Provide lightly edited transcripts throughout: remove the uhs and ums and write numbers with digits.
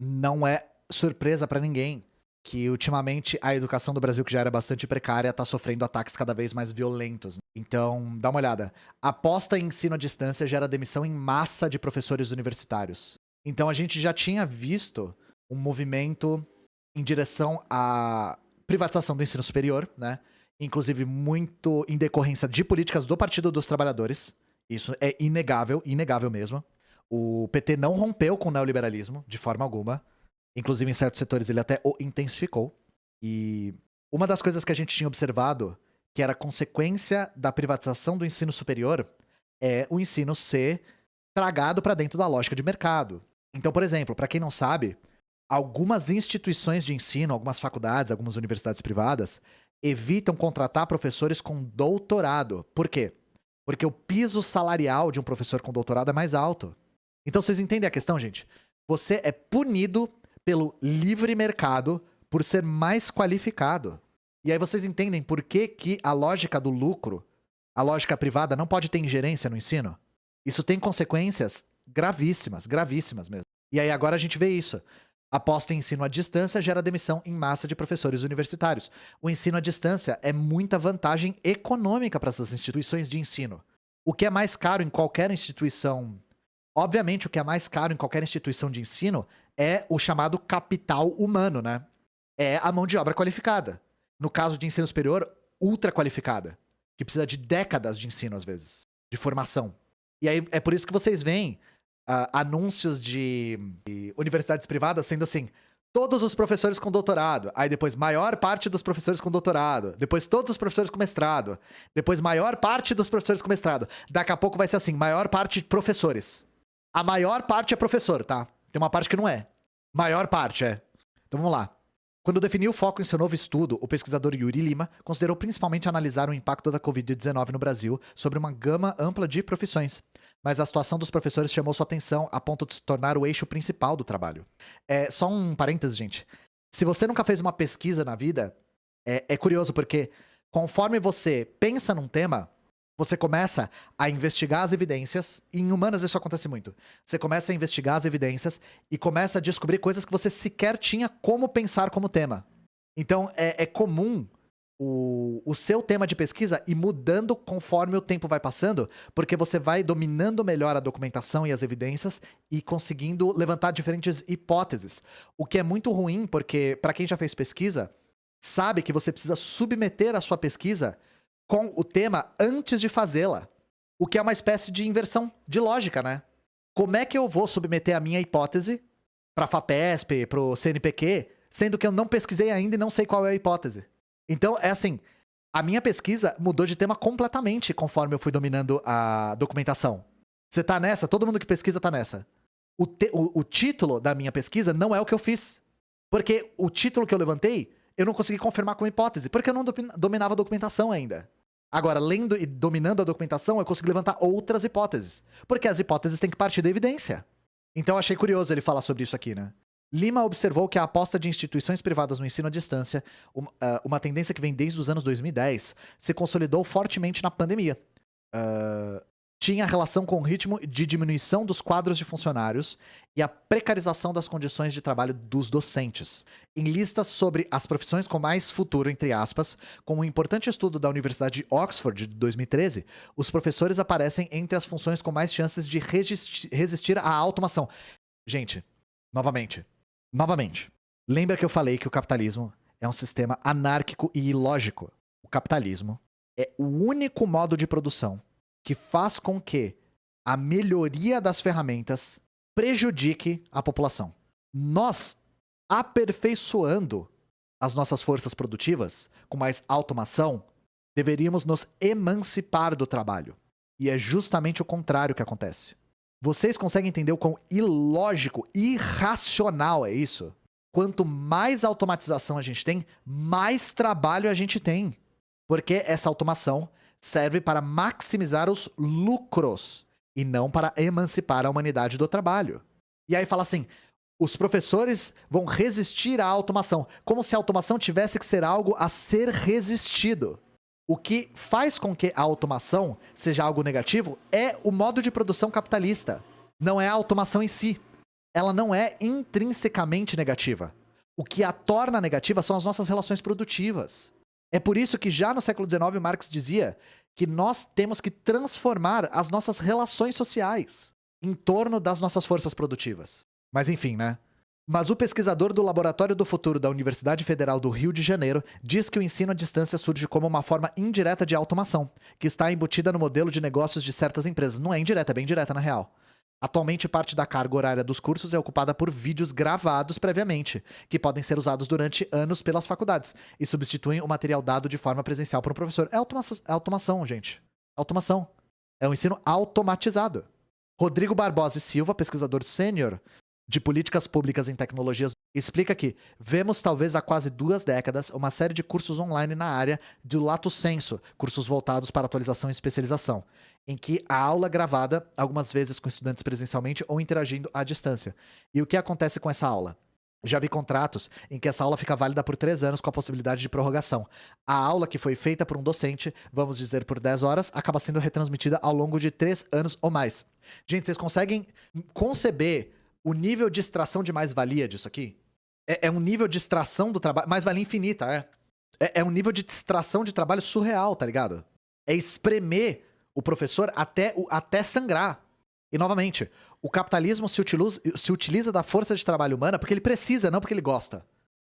Não é surpresa para ninguém que ultimamente a educação do Brasil, que já era bastante precária, está sofrendo ataques cada vez mais violentos. Então, dá uma olhada. A aposta em ensino à distância gera demissão em massa de professores universitários. Então, a gente já tinha visto um movimento em direção à privatização do ensino superior, né? Inclusive muito em decorrência de políticas do Partido dos Trabalhadores. Isso é inegável, inegável mesmo. O PT não rompeu com o neoliberalismo, de forma alguma. Inclusive, em certos setores, ele até o intensificou. E uma das coisas que a gente tinha observado, que era consequência da privatização do ensino superior, é o ensino ser tragado para dentro da lógica de mercado. Então, por exemplo, para quem não sabe, algumas instituições de ensino, algumas faculdades, algumas universidades privadas, evitam contratar professores com doutorado. Por quê? Porque o piso salarial de um professor com doutorado é mais alto. Então vocês entendem a questão, gente? Você é punido pelo livre mercado por ser mais qualificado. E aí vocês entendem por que, que a lógica do lucro, a lógica privada, não pode ter ingerência no ensino? Isso tem consequências gravíssimas, gravíssimas mesmo. E aí agora a gente vê isso. Aposta em ensino à distância gera demissão em massa de professores universitários. O ensino à distância é muita vantagem econômica para essas instituições de ensino. O que é mais caro em qualquer instituição. Obviamente, o que é mais caro em qualquer instituição de ensino é o chamado capital humano, né? É a mão de obra qualificada. No caso de ensino superior, ultra qualificada. Que precisa de décadas de ensino, às vezes. De formação. E aí é por isso que vocês veem anúncios de universidades privadas sendo assim: todos os professores com doutorado, aí depois maior parte dos professores com doutorado, depois todos os professores com mestrado, depois maior parte dos professores com mestrado. Daqui a pouco vai ser assim, maior parte professores. A maior parte é professor, tá? Tem uma parte que não é. Maior parte é. Então vamos lá. Quando definiu o foco em seu novo estudo, o pesquisador Yuri Lima considerou principalmente analisar o impacto da Covid-19 no Brasil sobre uma gama ampla de profissões. Mas a situação dos professores chamou sua atenção a ponto de se tornar o eixo principal do trabalho. Só um parênteses, gente. Se você nunca fez uma pesquisa na vida, é curioso porque conforme você pensa num tema, você começa a investigar as evidências, e em humanas isso acontece muito. Você começa a investigar as evidências e começa a descobrir coisas que você sequer tinha como pensar como tema. Então, é comum o seu tema de pesquisa ir mudando conforme o tempo vai passando, porque você vai dominando melhor a documentação e as evidências e conseguindo levantar diferentes hipóteses. O que é muito ruim, porque para quem já fez pesquisa, sabe que você precisa submeter a sua pesquisa com o tema antes de fazê-la. O que é uma espécie de inversão de lógica, né? Como é que eu vou submeter a minha hipótese para a FAPESP, para o CNPq, sendo que eu não pesquisei ainda e não sei qual é a hipótese? Então, é assim, a minha pesquisa mudou de tema completamente conforme eu fui dominando a documentação. Você tá nessa? Todo mundo que pesquisa tá nessa. O título da minha pesquisa não é o que eu fiz. Porque o título que eu levantei, eu não consegui confirmar como hipótese, porque eu não dominava a documentação ainda. Agora, lendo e dominando a documentação, eu consegui levantar outras hipóteses. Porque as hipóteses têm que partir da evidência. Então, achei curioso ele falar sobre isso aqui, né? Lima observou que a aposta de instituições privadas no ensino à distância, uma tendência que vem desde os anos 2010, se consolidou fortemente na pandemia. Tinha relação com o ritmo de diminuição dos quadros de funcionários e a precarização das condições de trabalho dos docentes. Em listas sobre as profissões com mais futuro, entre aspas, com um importante estudo da Universidade de Oxford de 2013, os professores aparecem entre as funções com mais chances de resistir à automação. Gente, novamente, lembra que eu falei que o capitalismo é um sistema anárquico e ilógico? O capitalismo é o único modo de produção que faz com que a melhoria das ferramentas prejudique a população. Nós, aperfeiçoando as nossas forças produtivas com mais automação, deveríamos nos emancipar do trabalho. E é justamente o contrário que acontece. Vocês conseguem entender o quão ilógico, irracional é isso? Quanto mais automatização a gente tem, mais trabalho a gente tem. Porque essa automação serve para maximizar os lucros e não para emancipar a humanidade do trabalho. E aí fala assim, os professores vão resistir à automação, como se a automação tivesse que ser algo a ser resistido. O que faz com que a automação seja algo negativo é o modo de produção capitalista, não é a automação em si. ela não é intrinsecamente negativa. O que a torna negativa são as nossas relações produtivas. É por isso que já no século XIX Marx dizia que nós temos que transformar as nossas relações sociais em torno das nossas forças produtivas. Mas enfim, né? Mas o pesquisador do Laboratório do Futuro da Universidade Federal do Rio de Janeiro diz que o ensino à distância surge como uma forma indireta de automação, que está embutida no modelo de negócios de certas empresas. Não é indireta, é bem direta na real. Atualmente, parte da carga horária dos cursos é ocupada por vídeos gravados previamente, que podem ser usados durante anos pelas faculdades, e substituem o material dado de forma presencial por um professor. É automação, gente. Automação. É um ensino automatizado. Rodrigo Barbosa e Silva, pesquisador sênior de políticas públicas em tecnologias, explica que vemos talvez há quase 2 décadas uma série de cursos online na área do lato sensu, cursos voltados para atualização e especialização, em que a aula é gravada, algumas vezes com estudantes presencialmente ou interagindo à distância. E o que acontece com essa aula? Já vi contratos em que essa aula fica válida por 3 anos com a possibilidade de prorrogação. A aula que foi feita por um docente, vamos dizer por 10 horas, acaba sendo retransmitida ao longo de 3 anos ou mais. Gente, vocês conseguem conceber o nível de extração de mais-valia disso aqui? É um nível de extração do trabalho... Mais-valia infinita, é um nível de extração de trabalho surreal, tá ligado? É espremer o professor até sangrar. E, novamente, o capitalismo se utiliza da força de trabalho humana porque ele precisa, não porque ele gosta.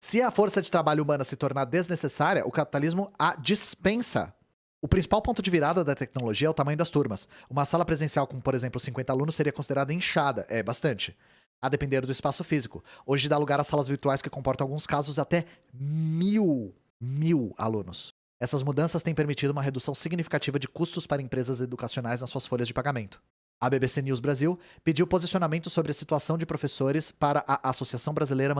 Se a força de trabalho humana se tornar desnecessária, o capitalismo a dispensa. O principal ponto de virada da tecnologia é o tamanho das turmas. Uma sala presencial com, por exemplo, 50 alunos seria considerada inchada. É bastante. A depender do espaço físico. Hoje dá lugar a salas virtuais que comportam, em alguns casos, até 1000 alunos. Essas mudanças têm permitido uma redução significativa de custos para empresas educacionais nas suas folhas de pagamento. A BBC News Brasil pediu posicionamento sobre a situação de professores para a Associação Brasileira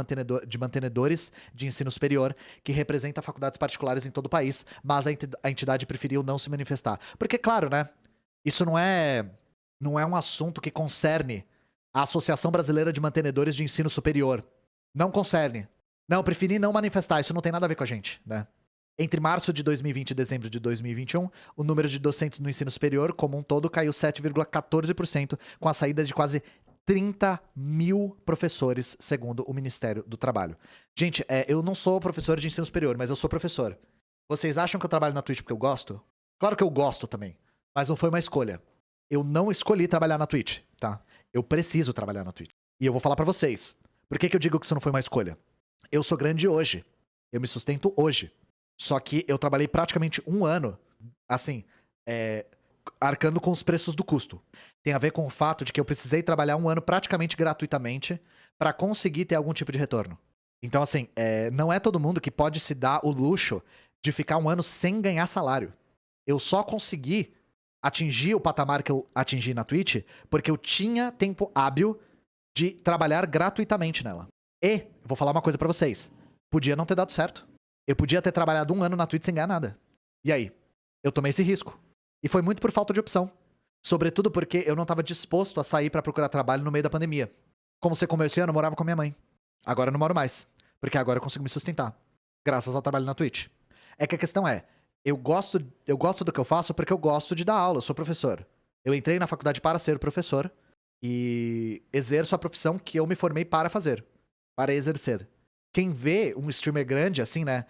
de Mantenedores de Ensino Superior, que representa faculdades particulares em todo o país, mas a entidade preferiu não se manifestar. Porque, claro, né? Isso não é um assunto que concerne a Associação Brasileira de Mantenedores de Ensino Superior. Não concerne. Não, eu preferi não manifestar, isso não tem nada a ver com a gente, né? Entre março de 2020 e dezembro de 2021, o número de docentes no ensino superior, como um todo, caiu 7,14%, com a saída de quase 30 mil professores, segundo o Ministério do Trabalho. Gente, eu não sou professor de ensino superior, mas eu sou professor. Vocês acham que eu trabalho na Twitch porque eu gosto? Claro que eu gosto também, mas não foi uma escolha. Eu não escolhi trabalhar na Twitch, tá? Eu preciso trabalhar na Twitch. E eu vou falar pra vocês. Por que eu digo que isso não foi uma escolha? Eu sou grande hoje. Eu me sustento hoje. Só que eu trabalhei praticamente 1 ano, assim, arcando com os preços do custo. Tem a ver com o fato de que eu precisei trabalhar 1 ano praticamente gratuitamente pra conseguir ter algum tipo de retorno. Então, assim, não é todo mundo que pode se dar o luxo de ficar 1 ano sem ganhar salário. Eu só consegui atingir o patamar que eu atingi na Twitch porque eu tinha tempo hábil de trabalhar gratuitamente nela. E, vou falar uma coisa pra vocês, podia não ter dado certo. Eu podia ter trabalhado 1 ano na Twitch sem ganhar nada. E aí? Eu tomei esse risco. E foi muito por falta de opção. Sobretudo porque eu não estava disposto a sair pra procurar trabalho no meio da pandemia. Como você começou, eu morava com a minha mãe. Agora eu não moro mais. Porque agora eu consigo me sustentar. Graças ao trabalho na Twitch. É que a questão é, eu gosto do que eu faço porque eu gosto de dar aula, eu sou professor. Eu entrei na faculdade para ser professor e exerço a profissão que eu me formei para fazer. Para exercer. Quem vê um streamer grande, assim, né?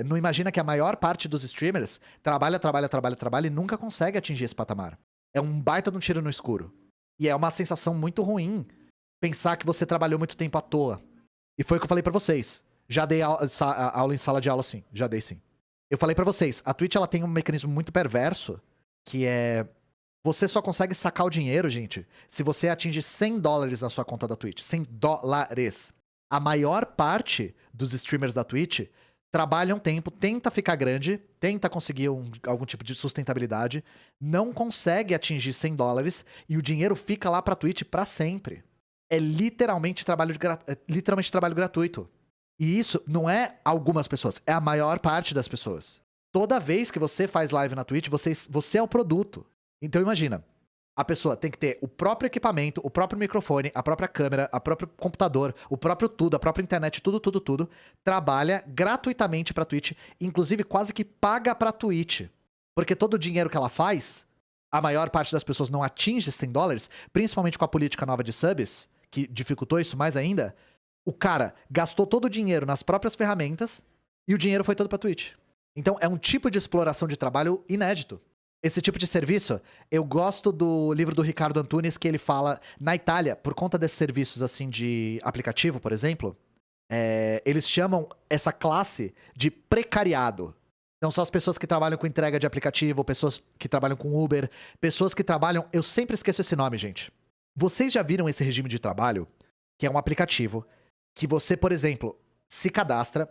Não imagina que a maior parte dos streamers trabalha e nunca consegue atingir esse patamar. É um baita de um tiro no escuro. E é uma sensação muito ruim pensar que você trabalhou muito tempo à toa. E foi o que eu falei pra vocês. Já dei aula em sala de aula, sim. Já dei, sim. Eu falei pra vocês, a Twitch ela tem um mecanismo muito perverso, que é... Você só consegue sacar o dinheiro, gente, se você atinge $100 na sua conta da Twitch. $100. A maior parte dos streamers da Twitch trabalham tempo, tenta ficar grande, tenta conseguir algum tipo de sustentabilidade, não consegue atingir $100 e o dinheiro fica lá pra Twitch pra sempre. É literalmente trabalho gratuito. E isso não é algumas pessoas, é a maior parte das pessoas. Toda vez que você faz live na Twitch, você é o produto. Então imagina, a pessoa tem que ter o próprio equipamento, o próprio microfone, a própria câmera, o próprio computador, o próprio tudo, a própria internet, tudo. Trabalha gratuitamente pra Twitch, inclusive quase que paga pra Twitch. Porque todo o dinheiro que ela faz, a maior parte das pessoas não atinge $100, principalmente com a política nova de subs, que dificultou isso mais ainda, o cara gastou todo o dinheiro nas próprias ferramentas e o dinheiro foi todo pra Twitch. Então é um tipo de exploração de trabalho inédito. Esse tipo de serviço, eu gosto do livro do Ricardo Antunes, que ele fala, na Itália, por conta desses serviços assim de aplicativo, por exemplo, eles chamam essa classe de precariado. Então são as pessoas que trabalham com entrega de aplicativo, pessoas que trabalham com Uber, pessoas que trabalham... Eu sempre esqueço esse nome, gente. Vocês já viram esse regime de trabalho, que é um aplicativo, que você, por exemplo, se cadastra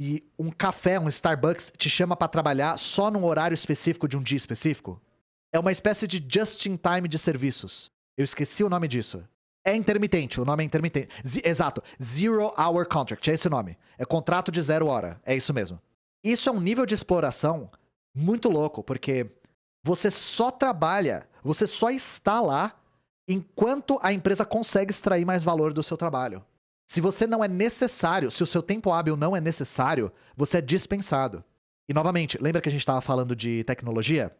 e um café, um Starbucks, te chama pra trabalhar só num horário específico de um dia específico? É uma espécie de just-in-time de serviços. Eu esqueci o nome disso. É intermitente, o nome é intermitente. Exato, Zero Hour Contract, é esse o nome. É contrato de 0 hora, é isso mesmo. Isso é um nível de exploração muito louco, porque você só trabalha, você só está lá enquanto a empresa consegue extrair mais valor do seu trabalho. Se você não é necessário, se o seu tempo hábil não é necessário, você é dispensado. E novamente, lembra que a gente estava falando de tecnologia?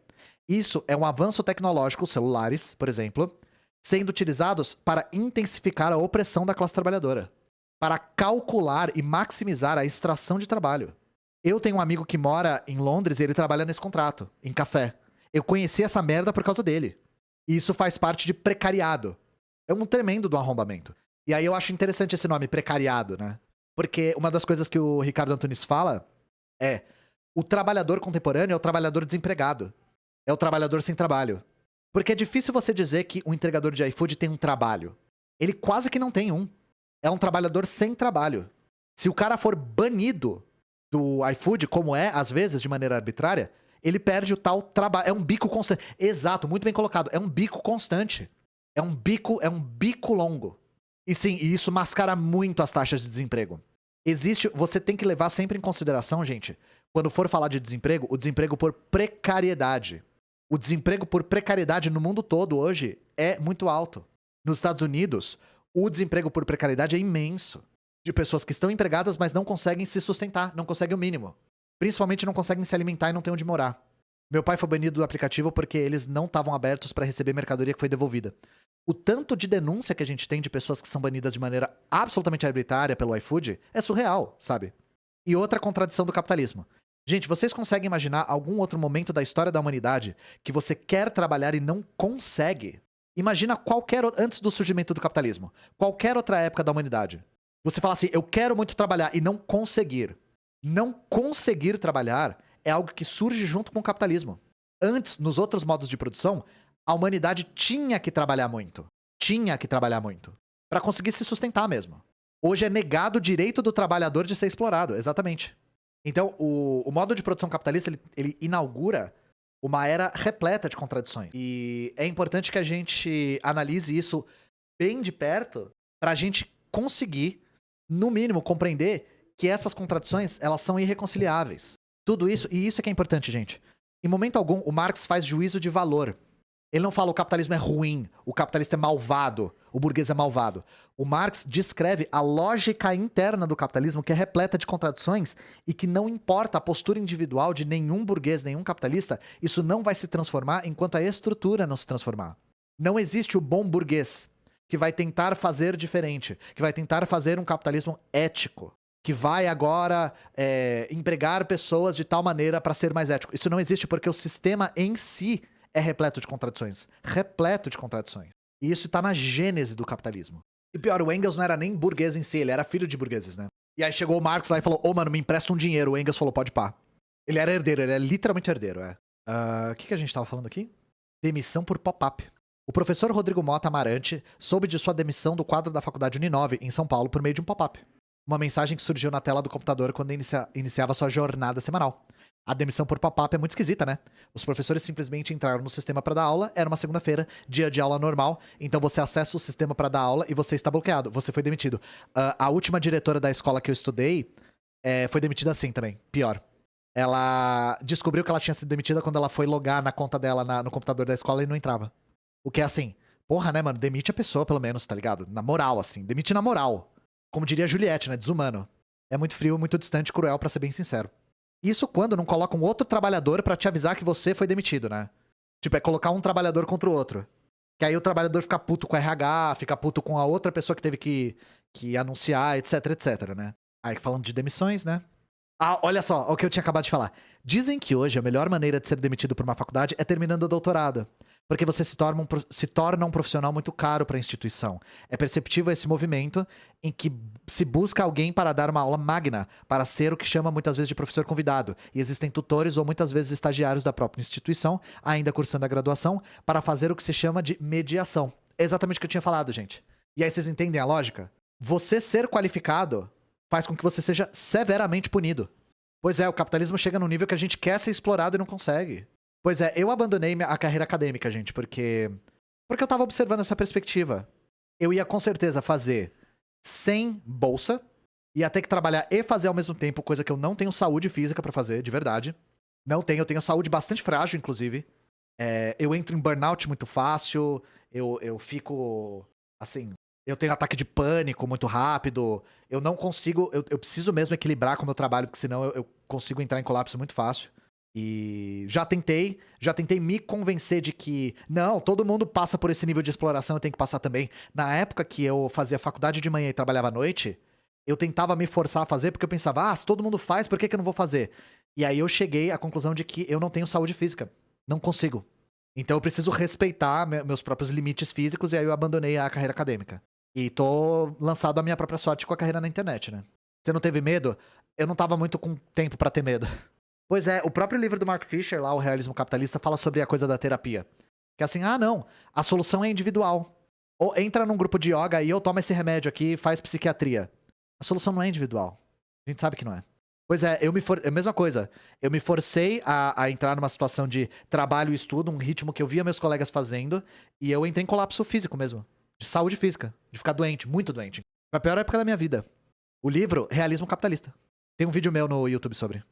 Isso é um avanço tecnológico, celulares, por exemplo, sendo utilizados para intensificar a opressão da classe trabalhadora, para calcular e maximizar a extração de trabalho. Eu tenho um amigo que mora em Londres e ele trabalha nesse contrato, em café. Eu conheci essa merda por causa dele. E isso faz parte de precariado. É um tremendo do arrombamento. E aí eu acho interessante esse nome, precariado, né? Porque uma das coisas que o Ricardo Antunes fala é: o trabalhador contemporâneo é o trabalhador desempregado. É o trabalhador sem trabalho. Porque é difícil você dizer que um entregador de iFood tem um trabalho. Ele quase que não tem um. É um trabalhador sem trabalho. Se o cara for banido do iFood, como é, às vezes, de maneira arbitrária, ele perde o tal trabalho. É um bico constante. Exato, muito bem colocado. É um bico constante. É um bico longo. E sim, e isso mascara muito as taxas de desemprego. Você tem que levar sempre em consideração, gente, quando for falar de desemprego, o desemprego por precariedade. O desemprego por precariedade no mundo todo hoje é muito alto. Nos Estados Unidos, o desemprego por precariedade é imenso. De pessoas que estão empregadas, mas não conseguem se sustentar, não conseguem o mínimo. Principalmente não conseguem se alimentar e não têm onde morar. Meu pai foi banido do aplicativo porque eles não estavam abertos para receber mercadoria que foi devolvida. O tanto de denúncia que a gente tem de pessoas que são banidas de maneira absolutamente arbitrária pelo iFood é surreal, sabe? E outra contradição do capitalismo. Gente, vocês conseguem imaginar algum outro momento da história da humanidade que você quer trabalhar e não consegue? Imagina antes do surgimento do capitalismo, qualquer outra época da humanidade. Você fala assim, eu quero muito trabalhar e não conseguir. Não conseguir trabalhar é algo que surge junto com o capitalismo. Antes, nos outros modos de produção, a humanidade tinha que trabalhar muito. Tinha que trabalhar muito. Para conseguir se sustentar mesmo. Hoje é negado o direito do trabalhador de ser explorado, exatamente. Então, o modo de produção capitalista, ele inaugura uma era repleta de contradições. E é importante que a gente analise isso bem de perto para a gente conseguir, no mínimo, compreender que essas contradições, elas são irreconciliáveis. Tudo isso, e isso é que é importante, gente. Em momento algum, o Marx faz juízo de valor. Ele não fala o capitalismo é ruim, o capitalista é malvado, o burguês é malvado. O Marx descreve a lógica interna do capitalismo que é repleta de contradições e que não importa a postura individual de nenhum burguês, nenhum capitalista, isso não vai se transformar enquanto a estrutura não se transformar. Não existe o bom burguês que vai tentar fazer diferente, que vai tentar fazer um capitalismo ético, que vai agora empregar pessoas de tal maneira para ser mais ético. Isso não existe porque o sistema em si é repleto de contradições. Repleto de contradições. E isso tá na gênese do capitalismo. E pior, o Engels não era nem burguês em si, ele era filho de burgueses, né? E aí chegou o Marx lá e falou, mano, me empresta um dinheiro. O Engels falou, pode pá. Ele era herdeiro, ele é literalmente herdeiro, é. O que a gente tava falando aqui? Demissão por pop-up. O professor Rodrigo Mota Amarante soube de sua demissão do quadro da Faculdade Uninove, em São Paulo, por meio de um pop-up. Uma mensagem que surgiu na tela do computador quando iniciava sua jornada semanal. A demissão por pop-up é muito esquisita, né? Os professores simplesmente entraram no sistema para dar aula, era uma segunda-feira, dia de aula normal, então você acessa o sistema para dar aula e você está bloqueado, você foi demitido. A última diretora da escola que eu estudei foi demitida assim também, pior. Ela descobriu que ela tinha sido demitida quando ela foi logar na conta dela no computador da escola e não entrava. O que é assim, porra, né, mano? Demite a pessoa, pelo menos, tá ligado? Na moral, assim, demite na moral. Como diria a Juliette, né? Desumano. É muito frio, muito distante, cruel, pra ser bem sincero. Isso quando não coloca um outro trabalhador pra te avisar que você foi demitido, né? Tipo, é colocar um trabalhador contra o outro. Que aí o trabalhador fica puto com o RH, fica puto com a outra pessoa que teve que anunciar, etc, etc, né? Aí falando de demissões, né? Ah, olha só, o que eu tinha acabado de falar. Dizem que hoje a melhor maneira de ser demitido por uma faculdade é terminando o doutorado. Porque você se torna um profissional muito caro para a instituição. É perceptível esse movimento em que se busca alguém para dar uma aula magna, para ser o que chama muitas vezes de professor convidado. E existem tutores ou muitas vezes estagiários da própria instituição, ainda cursando a graduação, para fazer o que se chama de mediação. É exatamente o que eu tinha falado, gente. E aí vocês entendem a lógica? Você ser qualificado faz com que você seja severamente punido. Pois é, o capitalismo chega num nível que a gente quer ser explorado e não consegue. Pois é, eu abandonei a carreira acadêmica, gente, porque eu tava observando essa perspectiva. Eu ia com certeza fazer sem bolsa, ia ter que trabalhar e fazer ao mesmo tempo, coisa que eu não tenho saúde física pra fazer, de verdade. Não tenho, eu tenho saúde bastante frágil, inclusive. Eu entro em burnout muito fácil, eu fico, assim, eu tenho ataque de pânico muito rápido, eu não consigo, eu preciso mesmo equilibrar com o meu trabalho, porque senão eu consigo entrar em colapso muito fácil. E já tentei me convencer de que, não, todo mundo passa por esse nível de exploração, eu tenho que passar também. Na época que eu fazia faculdade de manhã e trabalhava à noite, eu tentava me forçar a fazer, porque eu pensava, se todo mundo faz, por que eu não vou fazer? E aí eu cheguei à conclusão de que eu não tenho saúde física. Não consigo. Então eu preciso respeitar meus próprios limites físicos, e aí eu abandonei a carreira acadêmica. E tô lançado à minha própria sorte com a carreira na internet, né? Você não teve medo? Eu não tava muito com tempo pra ter medo. Pois é, o próprio livro do Mark Fisher, lá, O Realismo Capitalista, fala sobre a coisa da terapia. Que é assim, não, a solução é individual. Ou entra num grupo de yoga aí, ou toma esse remédio aqui, faz psiquiatria. A solução não é individual. A gente sabe que não é. Pois é, é a mesma coisa. Eu me forcei a entrar numa situação de trabalho e estudo, um ritmo que eu via meus colegas fazendo, e eu entrei em colapso físico mesmo. De saúde física. De ficar doente, muito doente. Foi a pior época da minha vida. O livro, Realismo Capitalista. Tem um vídeo meu no YouTube sobre.